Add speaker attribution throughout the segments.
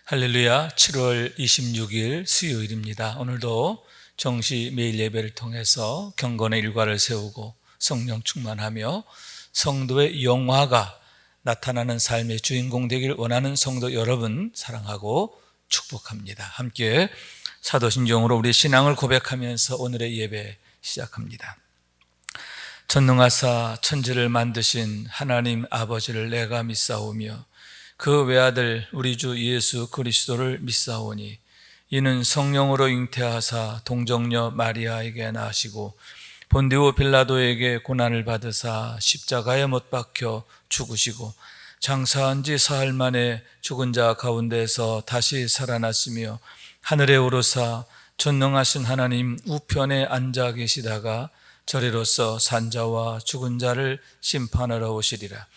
Speaker 1: 할렐루야. 7월 26일 수요일입니다. 오늘도 정시 매일 예배를 통해서 경건의 일과를 세우고 성령 충만하며 성도의 영화가 나타나는 삶의 주인공 되길 원하는 성도 여러분 사랑하고 축복합니다. 함께 사도신경으로 우리 신앙을 고백하면서 오늘의 예배 시작합니다. 전능하사 천지를 만드신 하나님 아버지를 내가 믿사오며 그 외아들 우리 주 예수 그리스도를 믿사오니 이는 성령으로 잉태하사 동정녀 마리아에게 나시고 본디오 빌라도에게 고난을 받으사 십자가에 못 박혀 죽으시고 장사한 지 사흘 만에 죽은 자 가운데서 다시 살아났으며 하늘에 오르사 전능하신 하나님 우편에 앉아 계시다가 저리로서 산자와 죽은 자를 심판하러 오시리라.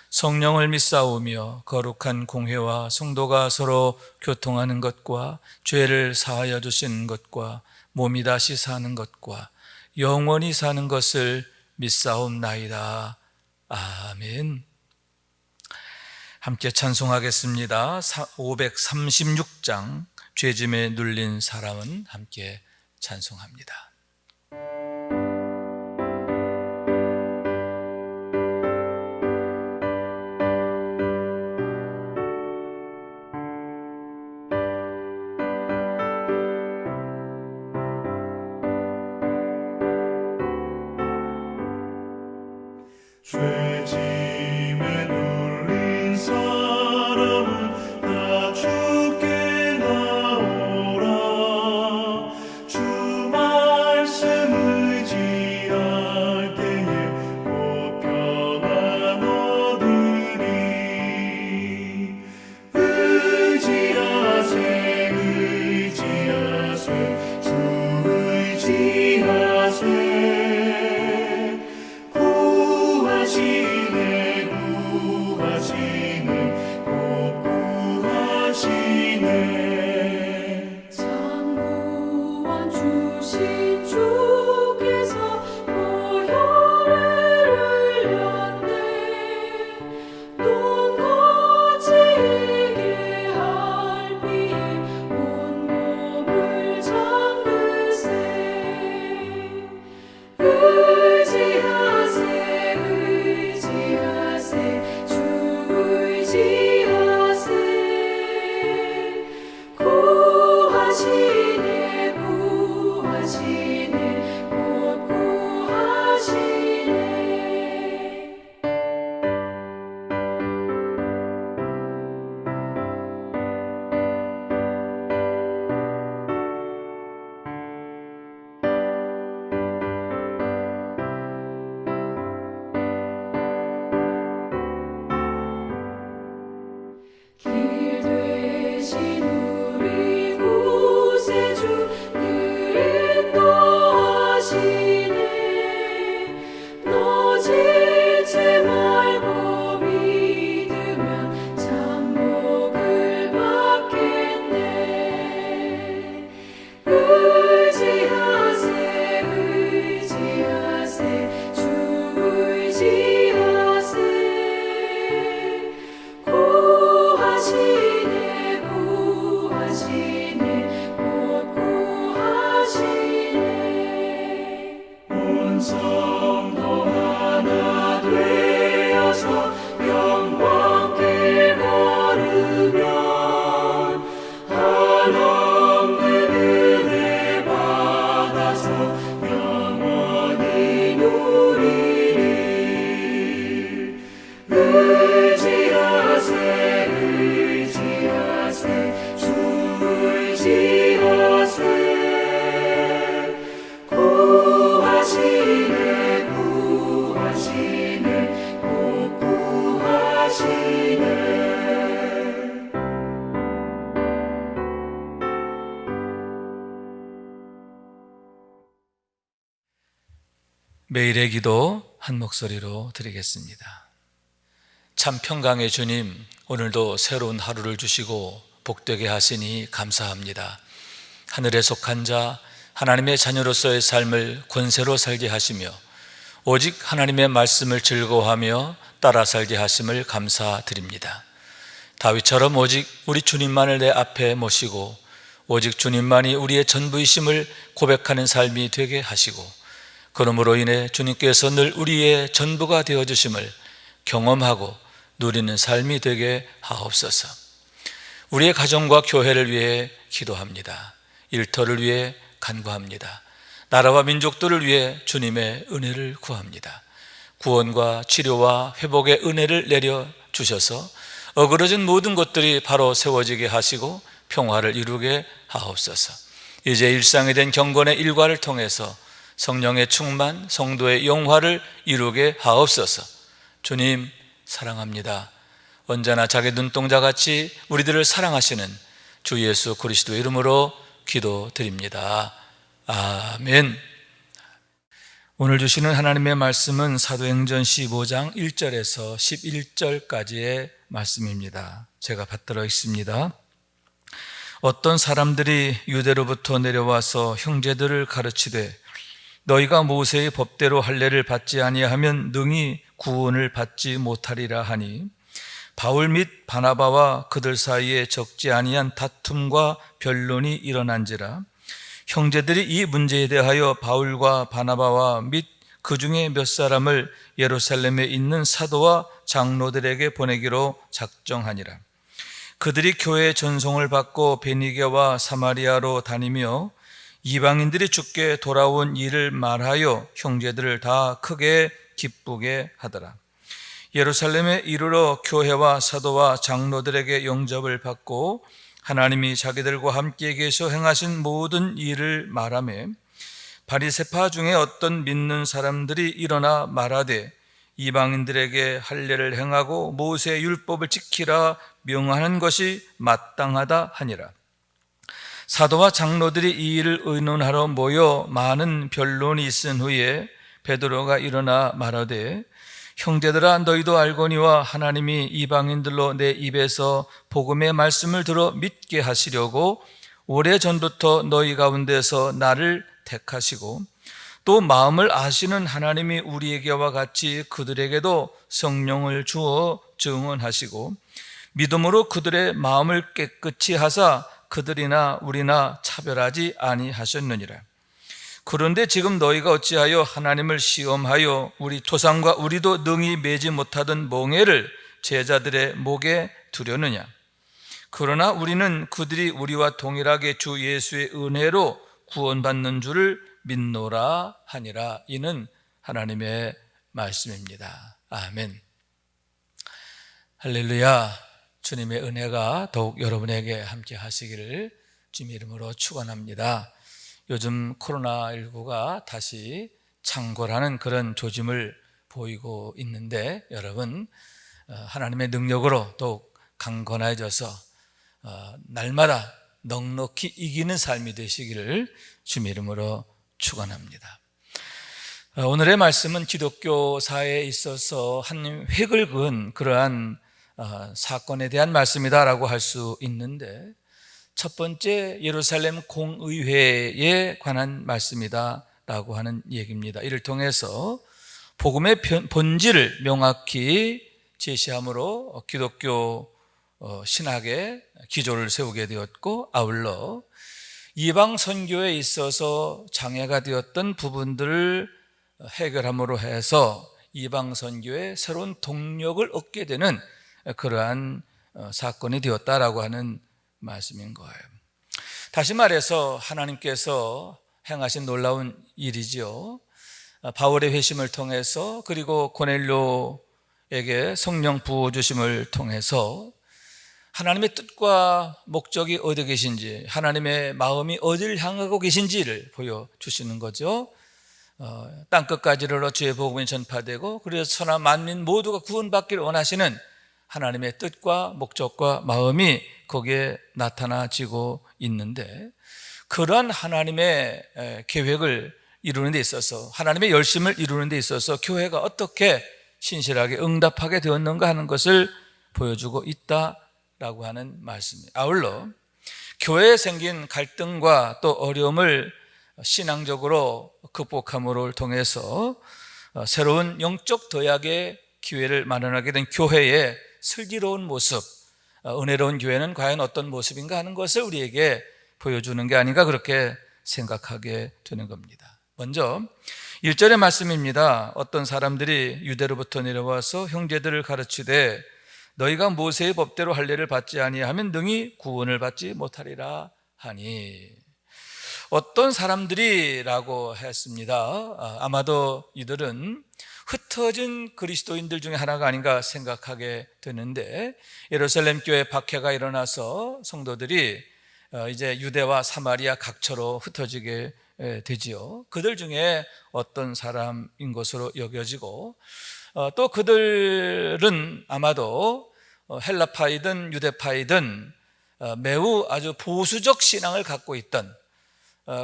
Speaker 1: 성령을 믿사오며 거룩한 공회와 성도가 서로 교통하는 것과 죄를 사하여 주시는 것과 몸이 다시 사는 것과 영원히 사는 것을 믿사옵나이다. 아멘. 함께 찬송하겠습니다. 536장 죄짐에 눌린 사람은 함께 찬송합니다.
Speaker 2: 죄짐에 눌린 사람은 다 주께 나오라. 주 말씀 의지할 때에 곧 평안 얻으리. 의지하세 의지하세 주 의지하세.
Speaker 1: 매일의 기도 한 목소리로 드리겠습니다. 참 평강의 주님, 오늘도 새로운 하루를 주시고 복되게 하시니 감사합니다. 하늘에 속한 자, 하나님의 자녀로서의 삶을 권세로 살게 하시며 오직 하나님의 말씀을 즐거워하며 따라 살게 하심을 감사드립니다. 다윗처럼 오직 우리 주님만을 내 앞에 모시고 오직 주님만이 우리의 전부이심을 고백하는 삶이 되게 하시고, 그러므로 인해 주님께서 늘 우리의 전부가 되어주심을 경험하고 누리는 삶이 되게 하옵소서. 우리의 가정과 교회를 위해 기도합니다. 일터를 위해 간구합니다. 나라와 민족들을 위해 주님의 은혜를 구합니다. 구원과 치료와 회복의 은혜를 내려주셔서 어그러진 모든 것들이 바로 세워지게 하시고 평화를 이루게 하옵소서. 이제 일상이 된 경건의 일과를 통해서 성령의 충만, 성도의 영화를 이루게 하옵소서. 주님 사랑합니다. 언제나 자기 눈동자같이 우리들을 사랑하시는 주 예수 그리스도의 이름으로 기도드립니다. 아멘. 오늘 주시는 하나님의 말씀은 사도행전 15장 1절에서 11절까지의 말씀입니다. 제가 받들어 있습니다. 어떤 사람들이 유대로부터 내려와서 형제들을 가르치되 너희가 모세의 법대로 할례를 받지 아니하면 능히 구원을 받지 못하리라 하니, 바울 및 바나바와 그들 사이에 적지 아니한 다툼과 변론이 일어난지라. 형제들이 이 문제에 대하여 바울과 바나바와 및 그 중에 몇 사람을 예루살렘에 있는 사도와 장로들에게 보내기로 작정하니라. 그들이 교회의 전송을 받고 베니게와 사마리아로 다니며 이방인들이 주께 돌아온 일을 말하여 형제들을 다 크게 기쁘게 하더라. 예루살렘에 이르러 교회와 사도와 장로들에게 영접을 받고 하나님이 자기들과 함께 계셔 행하신 모든 일을 말하며, 바리새파 중에 어떤 믿는 사람들이 일어나 말하되 이방인들에게 할례를 행하고 모세의 율법을 지키라 명하는 것이 마땅하다 하니라. 사도와 장로들이 이 일을 의논하러 모여 많은 변론이 있은 후에 베드로가 일어나 말하되, 형제들아 너희도 알거니와 하나님이 이방인들로 내 입에서 복음의 말씀을 들어 믿게 하시려고 오래전부터 너희 가운데서 나를 택하시고, 또 마음을 아시는 하나님이 우리에게와 같이 그들에게도 성령을 주어 증언하시고 믿음으로 그들의 마음을 깨끗이 하사 그들이나 우리나 차별하지 아니하셨느니라. 그런데 지금 너희가 어찌하여 하나님을 시험하여 우리 조상과 우리도 능히 매지 못하던 멍에를 제자들의 목에 두려느냐. 그러나 우리는 그들이 우리와 동일하게 주 예수의 은혜로 구원받는 줄을 믿노라 하니라. 이는 하나님의 말씀입니다. 아멘. 할렐루야. 주님의 은혜가 더욱 여러분에게 함께 하시기를 주님 이름으로 축원합니다. 요즘 코로나19가 다시 창궐하는 그런 조짐을 보이고 있는데, 여러분 하나님의 능력으로 더욱 강건해져서 날마다 넉넉히 이기는 삶이 되시기를 주님 이름으로 축원합니다. 오늘의 말씀은 기독교사에 있어서 한 획을 그은 그러한 사건에 대한 말씀이다라고 할 수 있는데, 첫 번째 예루살렘 공의회에 관한 말씀이다라고 하는 얘기입니다. 이를 통해서 복음의 본질을 명확히 제시함으로 기독교 신학의 기조를 세우게 되었고, 아울러 이방 선교에 있어서 장애가 되었던 부분들을 해결함으로 해서 이방 선교에 새로운 동력을 얻게 되는 그러한 사건이 되었다라고 하는 말씀인 거예요. 다시 말해서 하나님께서 행하신 놀라운 일이지요. 바울의 회심을 통해서, 그리고 고넬료에게 성령 부어 주심을 통해서 하나님의 뜻과 목적이 어디 계신지, 하나님의 마음이 어디를 향하고 계신지를 보여주시는 거죠. 땅끝까지 이르러 주의 복음이 전파되고, 그래서 천하 만민 모두가 구원받기를 원하시는 하나님의 뜻과 목적과 마음이 거기에 나타나지고 있는데, 그러한 하나님의 계획을 이루는 데 있어서, 하나님의 열심을 이루는 데 있어서 교회가 어떻게 신실하게 응답하게 되었는가 하는 것을 보여주고 있다라고 하는 말씀입니다. 아울러 교회에 생긴 갈등과 또 어려움을 신앙적으로 극복함을 통해서 새로운 영적 도약의 기회를 마련하게 된 교회의 슬기로운 모습, 은혜로운 교회는 과연 어떤 모습인가 하는 것을 우리에게 보여주는 게 아닌가 그렇게 생각하게 되는 겁니다. 먼저 1절의 말씀입니다. 어떤 사람들이 유대로부터 내려와서 형제들을 가르치되 너희가 모세의 법대로 할례를 받지 아니하면 능히 구원을 받지 못하리라 하니, 어떤 사람들이라고 했습니다. 아마도 이들은 흩어진 그리스도인들 중에 하나가 아닌가 생각하게 되는데, 예루살렘 교회 박해가 일어나서 성도들이 이제 유대와 사마리아 각처로 흩어지게 되지요. 그들 중에 어떤 사람인 것으로 여겨지고, 또 그들은 아마도 헬라파이든 유대파이든 매우 아주 보수적 신앙을 갖고 있던,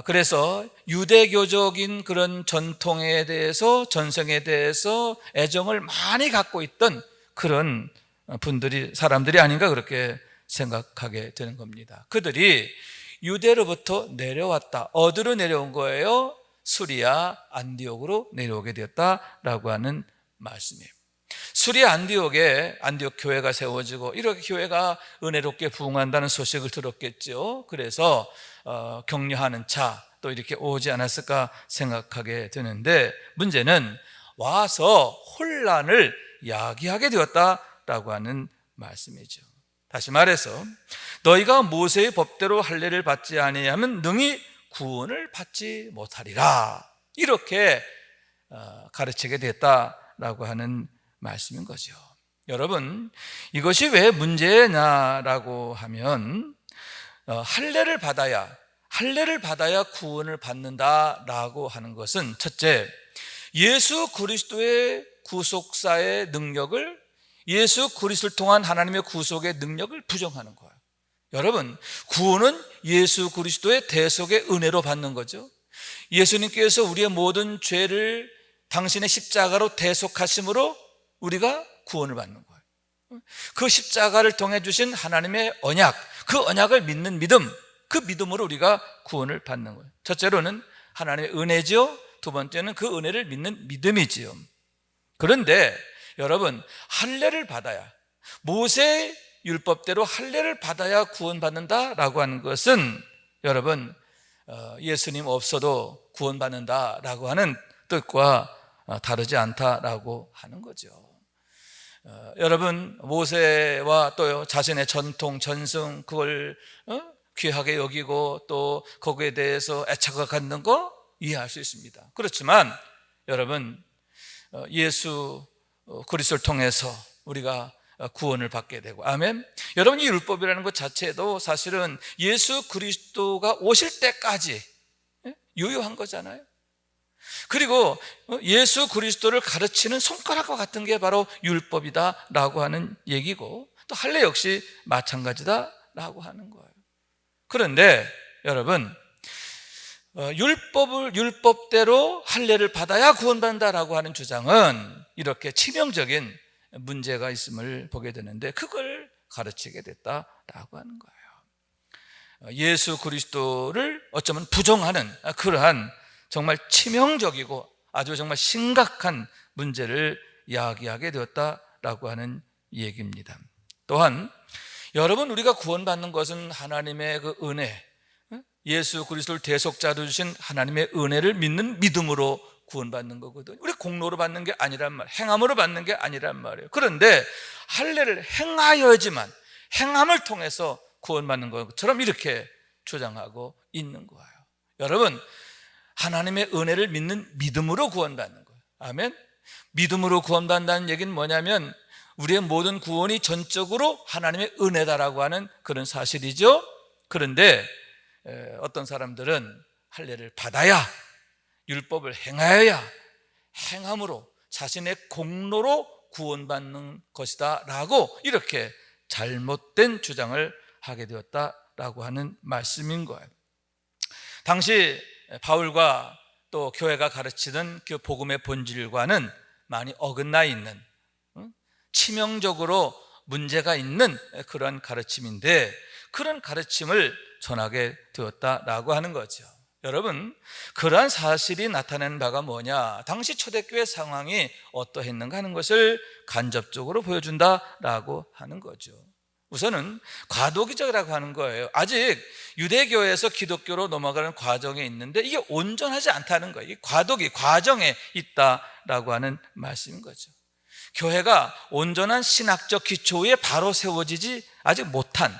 Speaker 1: 그래서 유대교적인 그런 전통에 대해서, 전성에 대해서 애정을 많이 갖고 있던 그런 사람들이 아닌가 그렇게 생각하게 되는 겁니다. 그들이 유대로부터 내려왔다. 어디로 내려온 거예요? 수리아 안디옥으로 내려오게 되었다라고 하는 말씀이에요. 수리아 안디옥에 안디옥 교회가 세워지고 이렇게 교회가 은혜롭게 부흥한다는 소식을 들었겠죠. 그래서 격려하는 차 또 이렇게 오지 않았을까 생각하게 되는데, 문제는 와서 혼란을 야기하게 되었다라고 하는 말씀이죠. 다시 말해서 너희가 모세의 법대로 할례를 받지 아니하면 능히 구원을 받지 못하리라, 이렇게 가르치게 됐다라고 하는 말씀인 거죠. 여러분, 이것이 왜 문제냐라고 하면 할례를 받아야 구원을 받는다라고 하는 것은, 첫째, 예수 그리스도의 구속사의 능력을, 예수 그리스도를 통한 하나님의 구속의 능력을 부정하는 거예요. 여러분, 구원은 예수 그리스도의 대속의 은혜로 받는 거죠. 예수님께서 우리의 모든 죄를 당신의 십자가로 대속하심으로 우리가 구원을 받는 거예요. 그 십자가를 통해 주신 하나님의 언약, 그 언약을 믿는 믿음, 그 믿음으로 우리가 구원을 받는 거예요. 첫째로는 하나님의 은혜지요, 두 번째는 그 은혜를 믿는 믿음이지요. 그런데 여러분, 할례를 받아야, 모세 율법대로 할례를 받아야 구원받는다라고 하는 것은, 여러분, 예수님 없어도 구원받는다라고 하는 뜻과 다르지 않다라고 하는 거죠. 여러분, 모세와 또 자신의 전통, 전승, 그걸 귀하게 여기고 또 거기에 대해서 애착을 갖는 거 이해할 수 있습니다. 그렇지만 여러분, 예수 그리스도를 통해서 우리가 구원을 받게 되고, 아멘. 여러분, 이 율법이라는 것 자체도 사실은 예수 그리스도가 오실 때까지 유효한 거잖아요. 그리고 예수 그리스도를 가르치는 손가락과 같은 게 바로 율법이다라고 하는 얘기고, 또 할례 역시 마찬가지다라고 하는 거예요. 그런데 여러분, 율법대로 할례를 받아야 구원받는다라고 하는 주장은 이렇게 치명적인 문제가 있음을 보게 되는데, 그걸 가르치게 됐다라고 하는 거예요. 예수 그리스도를 어쩌면 부정하는 그러한 정말 치명적이고 아주 정말 심각한 문제를 야기하게 되었다라고 하는 얘기입니다. 또한 여러분, 우리가 구원받는 것은 하나님의 그 은혜, 예수 그리스도를 대속자로 주신 하나님의 은혜를 믿는 믿음으로 구원받는 거거든요. 우리 공로로 받는 게 아니란 말이에요. 행함으로 받는 게 아니란 말이에요. 그런데 할례를 행하여야지만, 행함을 통해서 구원받는 것처럼 이렇게 주장하고 있는 거예요. 여러분, 하나님의 은혜를 믿는 믿음으로 구원받는 거예요. 아멘. 믿음으로 구원받는다는 얘기는 뭐냐면 우리의 모든 구원이 전적으로 하나님의 은혜다라고 하는 그런 사실이죠. 그런데 어떤 사람들은 할례를 받아야, 율법을 행하여야, 행함으로, 자신의 공로로 구원받는 것이다 라고 이렇게 잘못된 주장을 하게 되었다라고 하는 말씀인 거예요. 당시 바울과 또 교회가 가르치던 그 복음의 본질과는 많이 어긋나 있는, 치명적으로 문제가 있는 그런 가르침인데, 그런 가르침을 전하게 되었다라고 하는 거죠. 여러분, 그러한 사실이 나타내는 바가 뭐냐? 당시 초대교회 상황이 어떠했는가 하는 것을 간접적으로 보여준다라고 하는 거죠. 우선은 과도기적이라고 하는 거예요. 아직 유대교에서 기독교로 넘어가는 과정에 있는데 이게 온전하지 않다는 거예요. 이 과도기, 과정에 있다라고 하는 말씀인 거죠. 교회가 온전한 신학적 기초 위에 바로 세워지지 아직 못한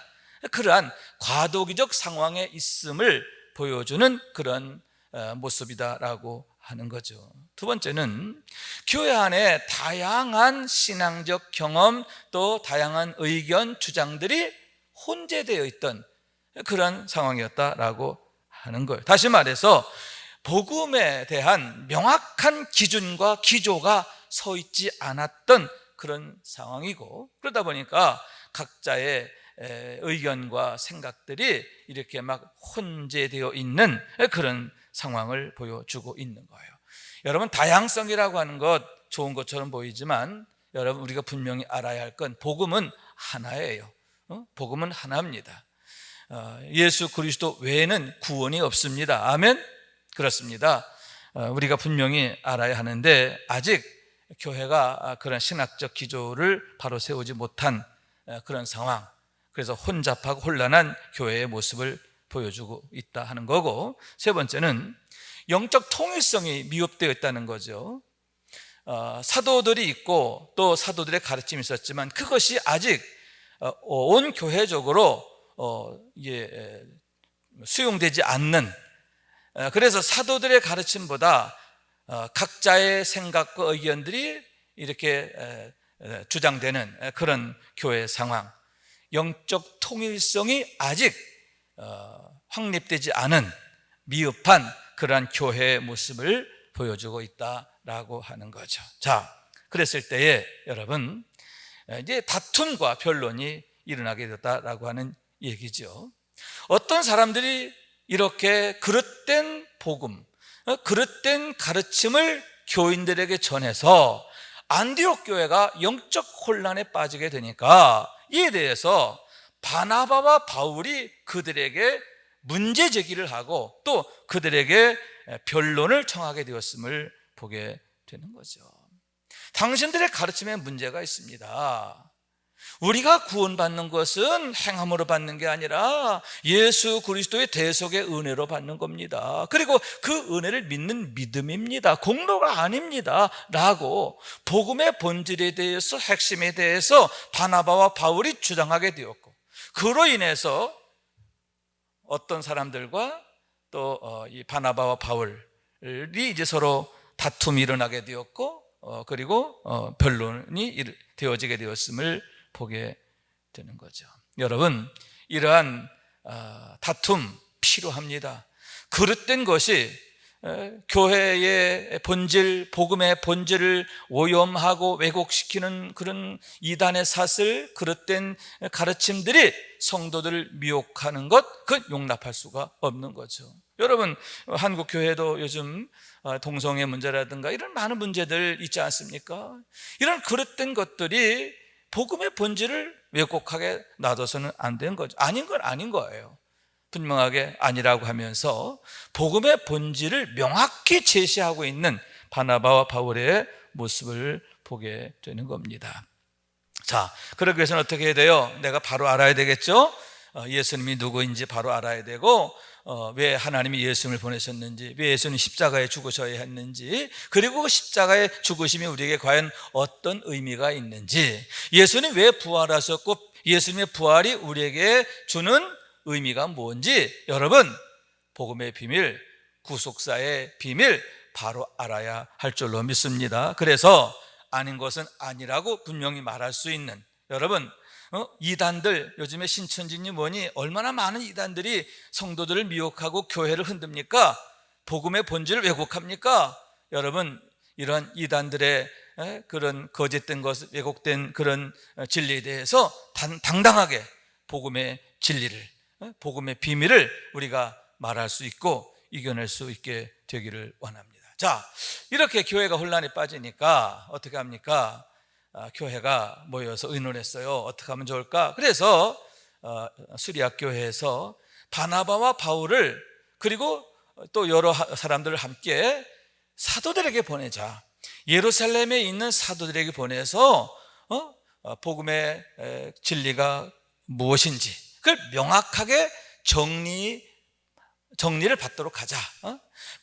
Speaker 1: 그러한 과도기적 상황에 있음을 보여주는 그런 모습이다라고 하는 거죠. 두 번째는 교회 안에 다양한 신앙적 경험 또 다양한 의견 주장들이 혼재되어 있던 그런 상황이었다라고 하는 거예요. 다시 말해서 복음에 대한 명확한 기준과 기조가 서 있지 않았던 그런 상황이고, 그러다 보니까 각자의 의견과 생각들이 이렇게 막 혼재되어 있는 그런 상황을 보여주고 있는 거예요. 여러분, 다양성이라고 하는 것 좋은 것처럼 보이지만 여러분, 우리가 분명히 알아야 할 건 복음은 하나예요. 복음은 하나입니다. 예수 그리스도 외에는 구원이 없습니다. 아멘? 그렇습니다. 우리가 분명히 알아야 하는데 아직 교회가 그런 신학적 기조를 바로 세우지 못한 그런 상황, 그래서 혼잡하고 혼란한 교회의 모습을 보여주고 있다 하는 거고, 세 번째는 영적 통일성이 미흡되어 있다는 거죠. 사도들이 있고 또 사도들의 가르침이 있었지만 그것이 아직 온 교회적으로 수용되지 않는, 그래서 사도들의 가르침보다 각자의 생각과 의견들이 이렇게 주장되는 그런 교회 상황, 영적 통일성이 아직 확립되지 않은 미흡한 그러한 교회의 모습을 보여주고 있다라고 하는 거죠. 자, 그랬을 때에 여러분, 이제 다툼과 변론이 일어나게 됐다라고 하는 얘기죠. 어떤 사람들이 이렇게 그릇된 복음, 그릇된 가르침을 교인들에게 전해서 안디옥 교회가 영적 혼란에 빠지게 되니까 이에 대해서 바나바와 바울이 그들에게 문제 제기를 하고 또 그들에게 변론을 청하게 되었음을 보게 되는 거죠. 당신들의 가르침에 문제가 있습니다. 우리가 구원받는 것은 행함으로 받는 게 아니라 예수 그리스도의 대속의 은혜로 받는 겁니다. 그리고 그 은혜를 믿는 믿음입니다. 공로가 아닙니다 라고 복음의 본질에 대해서, 핵심에 대해서 바나바와 바울이 주장하게 되었고, 그로 인해서 어떤 사람들과 또 이 바나바와 바울이 이제 서로 다툼이 일어나게 되었고, 그리고 변론이 되어지게 되었음을 보게 되는 거죠. 여러분, 이러한 다툼 필요합니다. 그릇된 것이 교회의 본질, 복음의 본질을 오염하고 왜곡시키는 그런 이단의 사슬, 그릇된 가르침들이 성도들을 미혹하는 것, 그건 용납할 수가 없는 거죠. 여러분, 한국 교회도 요즘 동성애 문제라든가 이런 많은 문제들 있지 않습니까? 이런 그릇된 것들이 복음의 본질을 왜곡하게 놔둬서는 안 되는 거죠. 아닌 건 아닌 거예요. 분명하게 아니라고 하면서 복음의 본질을 명확히 제시하고 있는 바나바와 바울의 모습을 보게 되는 겁니다. 자, 그러기 위해서는 어떻게 해야 돼요? 내가 바로 알아야 되겠죠? 예수님이 누구인지 바로 알아야 되고, 왜 하나님이 예수님을 보내셨는지, 왜 예수님이 십자가에 죽으셔야 했는지, 그리고 십자가의 죽으심이 우리에게 과연 어떤 의미가 있는지, 예수님 왜 부활하셨고 예수님의 부활이 우리에게 주는 의미가 뭔지, 여러분, 복음의 비밀, 구속사의 비밀 바로 알아야 할 줄로 믿습니다. 그래서 아닌 것은 아니라고 분명히 말할 수 있는, 여러분, 이단들, 요즘에 신천지니 뭐니 얼마나 많은 이단들이 성도들을 미혹하고 교회를 흔듭니까? 복음의 본질을 왜곡합니까? 여러분, 이런 이단들의 그런 거짓된 것, 왜곡된 그런 진리에 대해서 당당하게 복음의 진리를, 복음의 비밀을 우리가 말할 수 있고 이겨낼 수 있게 되기를 원합니다. 자, 이렇게 교회가 혼란에 빠지니까 어떻게 합니까? 교회가 모여서 의논했어요. 어떻게 하면 좋을까? 그래서 수리학 교회에서 바나바와 바울을, 그리고 또 여러 사람들을 함께 사도들에게 보내자. 예루살렘에 있는 사도들에게 보내서 복음의 진리가 무엇인지 그걸 명확하게 정리를 받도록 하자.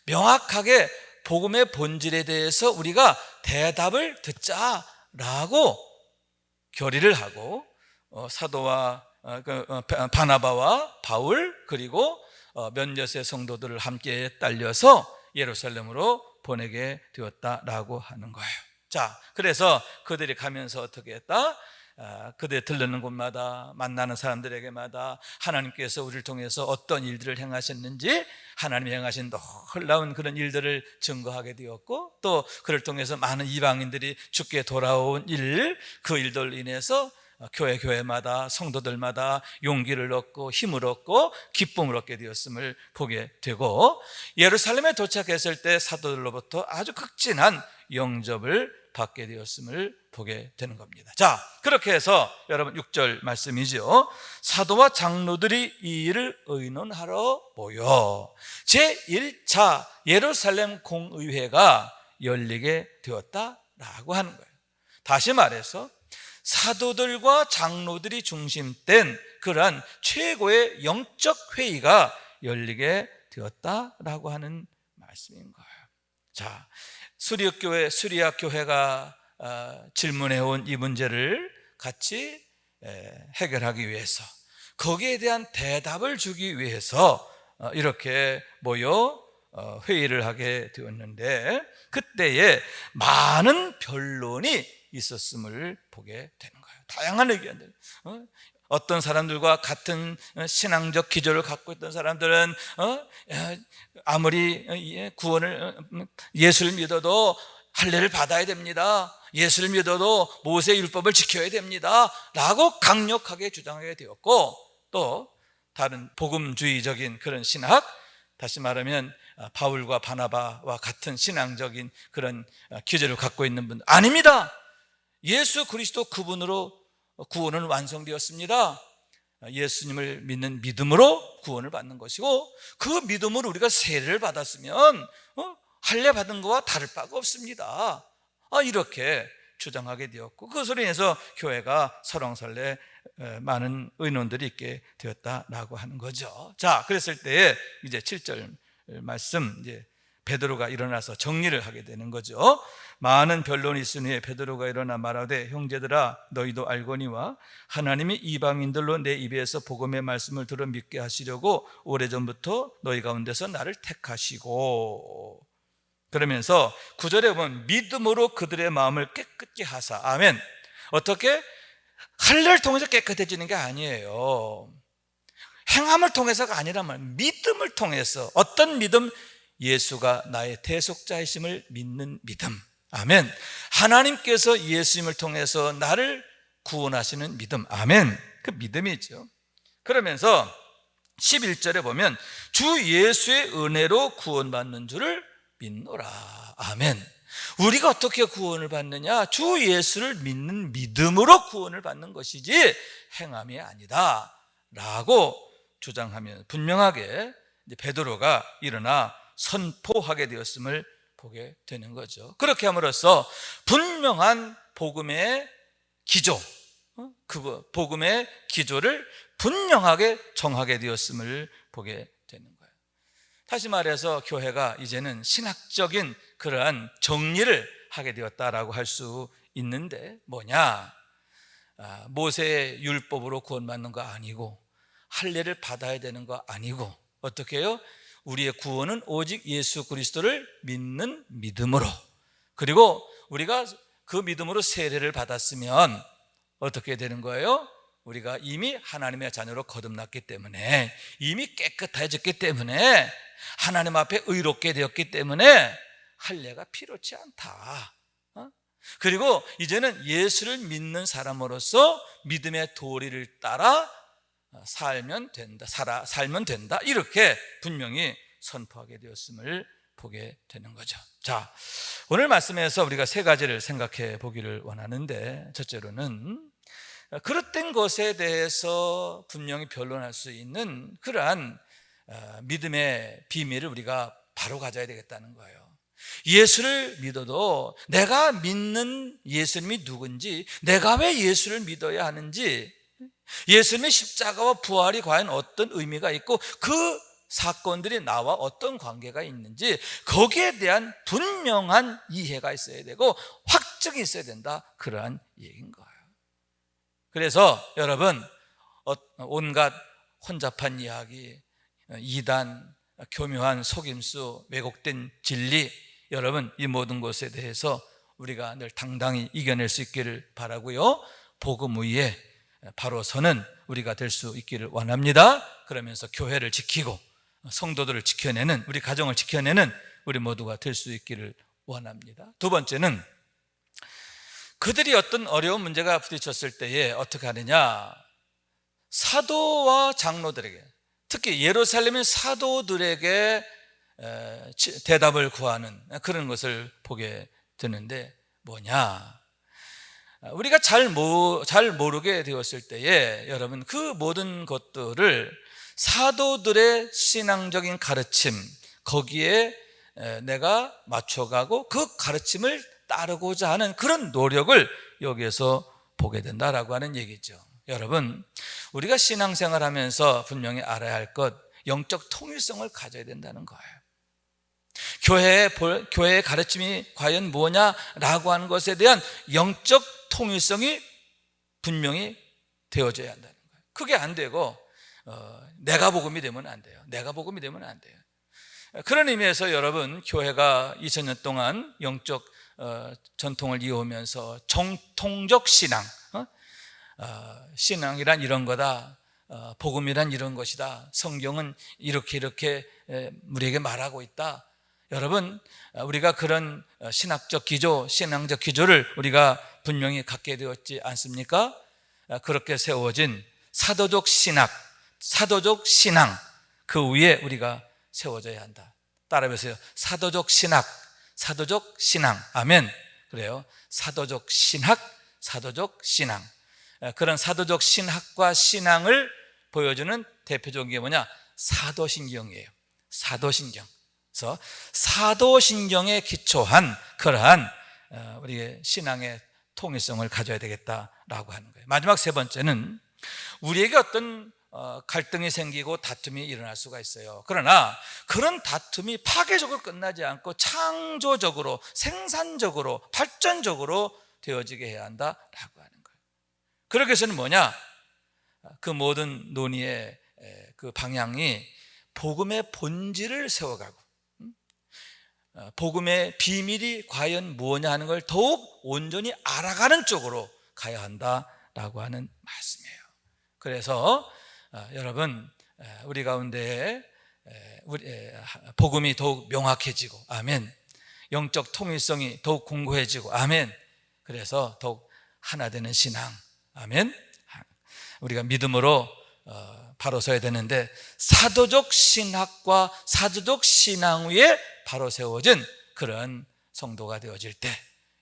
Speaker 1: 명확하게 복음의 본질에 대해서 우리가 대답을 듣자라고 결의를 하고 사도와 바나바와 바울 그리고 몇몇의 성도들을 함께 딸려서 예루살렘으로 보내게 되었다라고 하는 거예요. 자, 그래서 그들이 가면서 어떻게 했다? 그들이 들르는 곳마다 만나는 사람들에게마다 하나님께서 우리를 통해서 어떤 일들을 행하셨는지 하나님이 행하신 놀라운 그런 일들을 증거하게 되었고 또 그를 통해서 많은 이방인들이 주께 돌아온 그 일들로 인해서 교회마다 성도들마다 용기를 얻고 힘을 얻고 기쁨을 얻게 되었음을 보게 되고 예루살렘에 도착했을 때 사도들로부터 아주 극진한 영접을 받게 되었음을 보게 되는 겁니다. 자, 그렇게 해서 여러분 6절 말씀이죠. 사도와 장로들이 이 일을 의논하러 모여 제1차 예루살렘 공의회가 열리게 되었다라고 하는 거예요. 다시 말해서 사도들과 장로들이 중심된 그러한 최고의 영적 회의가 열리게 되었다라고 하는 말씀인 거예요. 자, 수리학 교회가 질문해온 이 문제를 같이 해결하기 위해서 거기에 대한 대답을 주기 위해서 이렇게 모여 회의를 하게 되었는데 그때에 많은 변론이 있었음을 보게 되는 거예요. 다양한 의견들. 어떤 사람들과 같은 신앙적 기조를 갖고 있던 사람들은 아무리 예수를 믿어도 할례를 받아야 됩니다. 예수를 믿어도 모세의 율법을 지켜야 됩니다. 라고 강력하게 주장하게 되었고 또 다른 복음주의적인 그런 신학, 다시 말하면 바울과 바나바와 같은 신앙적인 그런 기조를 갖고 있는 분들 아닙니다. 예수 그리스도 그분으로 구원은 완성되었습니다. 예수님을 믿는 믿음으로 구원을 받는 것이고 그 믿음으로 우리가 세례를 받았으면 할례 받은 것과 다를 바가 없습니다. 이렇게 주장하게 되었고 그것으로 인해서 교회가 설왕설래 많은 의논들이 있게 되었다라고 하는 거죠. 자, 그랬을 때에 이제 7절 말씀 이제 베드로가 일어나서 정리를 하게 되는 거죠. 많은 변론이 있은 후에 베드로가 일어나 말하되 형제들아 너희도 알거니와 하나님이 이방인들로 내 입에서 복음의 말씀을 들어 믿게 하시려고 오래전부터 너희 가운데서 나를 택하시고 그러면서 9절에 보면 믿음으로 그들의 마음을 깨끗게 하사 아멘. 어떻게? 할례를 통해서 깨끗해지는 게 아니에요. 행함을 통해서가 아니란 말이에요. 믿음을 통해서. 어떤 믿음? 예수가 나의 대속자이심을 믿는 믿음. 아멘. 하나님께서 예수님을 통해서 나를 구원하시는 믿음. 아멘. 그 믿음이죠. 그러면서 11절에 보면 주 예수의 은혜로 구원받는 줄을 믿노라. 아멘. 우리가 어떻게 구원을 받느냐? 주 예수를 믿는 믿음으로 구원을 받는 것이지 행함이 아니다 라고 주장하면 분명하게 베드로가 일어나 선포하게 되었음을 보게 되는 거죠. 그렇게 함으로써 분명한 복음의 기조, 복음의 기조를 분명하게 정하게 되었음을 보게 되는 거예요. 다시 말해서 교회가 이제는 신학적인 그러한 정리를 하게 되었다라고 할 수 있는데 뭐냐? 모세의 율법으로 구원받는 거 아니고 할례를 받아야 되는 거 아니고 어떻게 해요? 우리의 구원은 오직 예수 그리스도를 믿는 믿음으로 그리고 우리가 그 믿음으로 세례를 받았으면 어떻게 되는 거예요? 우리가 이미 하나님의 자녀로 거듭났기 때문에 이미 깨끗해졌기 때문에 하나님 앞에 의롭게 되었기 때문에 할례가 필요치 않다. 그리고 이제는 예수를 믿는 사람으로서 믿음의 도리를 따라 살면 된다. 이렇게 분명히 선포하게 되었음을 보게 되는 거죠. 자, 오늘 말씀에서 우리가 세 가지를 생각해 보기를 원하는데 첫째로는 그릇된 것에 대해서 분명히 변론할 수 있는 그러한 믿음의 비밀을 우리가 바로 가져야 되겠다는 거예요. 예수를 믿어도 내가 믿는 예수님이 누군지 내가 왜 예수를 믿어야 하는지 예수님의 십자가와 부활이 과연 어떤 의미가 있고 그 사건들이 나와 어떤 관계가 있는지 거기에 대한 분명한 이해가 있어야 되고 확증이 있어야 된다, 그러한 얘기인 거예요. 그래서 여러분, 온갖 혼잡한 이야기, 이단, 교묘한 속임수, 왜곡된 진리, 여러분 이 모든 것에 대해서 우리가 늘 당당히 이겨낼 수 있기를 바라고요, 복음 위에 바로 서는 우리가 될 수 있기를 원합니다. 그러면서 교회를 지키고 성도들을 지켜내는, 우리 가정을 지켜내는 우리 모두가 될 수 있기를 원합니다. 두 번째는 그들이 어떤 어려운 문제가 부딪혔을 때에 어떻게 하느냐, 사도와 장로들에게, 특히 예루살렘의 사도들에게 대답을 구하는 그런 것을 보게 되는데 뭐냐, 우리가 잘 모르게 되었을 때에 여러분 그 모든 것들을 사도들의 신앙적인 가르침, 거기에 내가 맞춰가고 그 가르침을 따르고자 하는 그런 노력을 여기에서 보게 된다라고 하는 얘기죠. 여러분, 우리가 신앙생활하면서 분명히 알아야 할 것, 영적 통일성을 가져야 된다는 거예요. 교회의 가르침이 과연 뭐냐라고 하는 것에 대한 영적 통일성이 분명히 되어져야 한다는 거예요. 그게 안 되고 내가 복음이 되면 안 돼요. 내가 복음이 되면 안 돼요. 그런 의미에서 여러분, 교회가 2000년 동안 영적 전통을 이어오면서 정통적 신앙, 신앙이란 이런 거다, 복음이란 이런 것이다, 성경은 이렇게 우리에게 말하고 있다. 여러분, 우리가 그런 신학적 기조, 신앙적 기조를 우리가 분명히 갖게 되었지 않습니까? 그렇게 세워진 사도적 신학, 사도적 신앙, 그 위에 우리가 세워져야 한다. 따라해보세요. 사도적 신학, 사도적 신앙. 아멘. 그래요. 사도적 신학, 사도적 신앙. 그런 사도적 신학과 신앙을 보여주는 대표적인 게 뭐냐? 사도신경이에요. 사도신경. 그래서 사도신경에 기초한 그러한 우리의 신앙의 통일성을 가져야 되겠다라고 하는 거예요. 마지막 세 번째는 우리에게 어떤 갈등이 생기고 다툼이 일어날 수가 있어요. 그러나 그런 다툼이 파괴적으로 끝나지 않고 창조적으로, 생산적으로, 발전적으로 되어지게 해야 한다라고 하는 거예요. 그러기 위해서는 뭐냐? 그 모든 논의의 그 방향이 복음의 본질을 세워가고 복음의 비밀이 과연 무엇냐 하는 걸 더욱 온전히 알아가는 쪽으로 가야 한다라고 하는 말씀이에요. 그래서 여러분, 우리 가운데 복음이 더욱 명확해지고, 아멘, 영적 통일성이 더욱 공고해지고, 아멘, 그래서 더욱 하나 되는 신앙, 아멘, 우리가 믿음으로 바로 서야 되는데 사도적 신학과 사도적 신앙 위에 바로 세워진 그런 성도가 되어질 때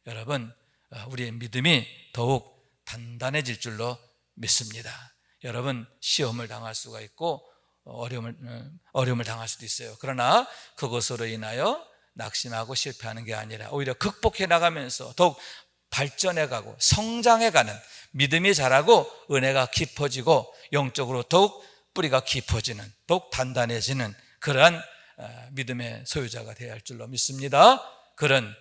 Speaker 1: 여러분, 우리의 믿음이 더욱 단단해질 줄로 믿습니다. 여러분, 시험을 당할 수가 있고 어려움을 당할 수도 있어요. 그러나 그것으로 인하여 낙심하고 실패하는 게 아니라 오히려 극복해 나가면서 더욱 발전해가고 성장해가는, 믿음이 자라고 은혜가 깊어지고 영적으로 더욱 뿌리가 깊어지는, 더욱 단단해지는 그러한 믿음의 소유자가 되어야 할 줄로 믿습니다. 그런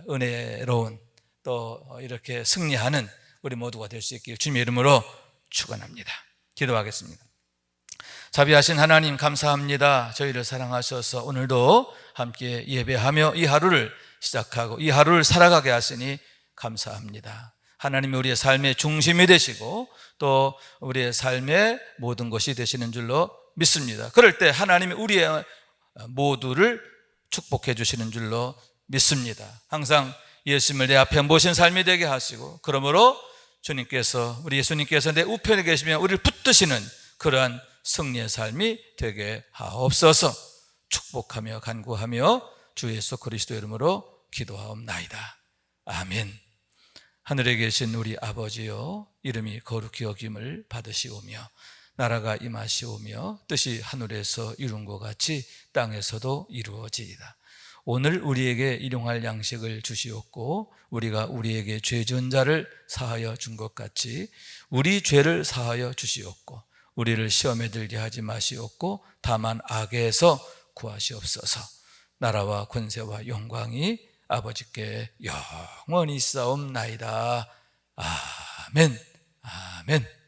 Speaker 1: 은혜로운 또 이렇게 승리하는 우리 모두가 될 수 있길 주님의 이름으로 축원합니다. 기도하겠습니다. 자비하신 하나님, 감사합니다. 저희를 사랑하셔서 오늘도 함께 예배하며 이 하루를 시작하고 이 하루를 살아가게 하시니 감사합니다. 하나님이 우리의 삶의 중심이 되시고 또 우리의 삶의 모든 것이 되시는 줄로 믿습니다. 그럴 때 하나님이 우리의 모두를 축복해 주시는 줄로 믿습니다. 항상 예수님을 내 앞에 모신 삶이 되게 하시고, 그러므로 주님께서, 우리 예수님께서 내 우편에 계시며 우리를 붙드시는 그러한 승리의 삶이 되게 하옵소서. 축복하며 간구하며 주 예수 그리스도 이름으로 기도하옵나이다. 아멘. 하늘에 계신 우리 아버지여, 이름이 거룩히 여김을 받으시오며 나라가 임하시오며 뜻이 하늘에서 이룬 것 같이 땅에서도 이루어지이다. 오늘 우리에게 일용할 양식을 주시옵고 우리가 우리에게 죄 지은 자를 사하여 준 것 같이 우리 죄를 사하여 주시옵고 우리를 시험에 들게 하지 마시옵고 다만 악에서 구하시옵소서. 나라와 권세와 영광이 아버지께 영원히 있사옵나이다. 아멘. 아멘.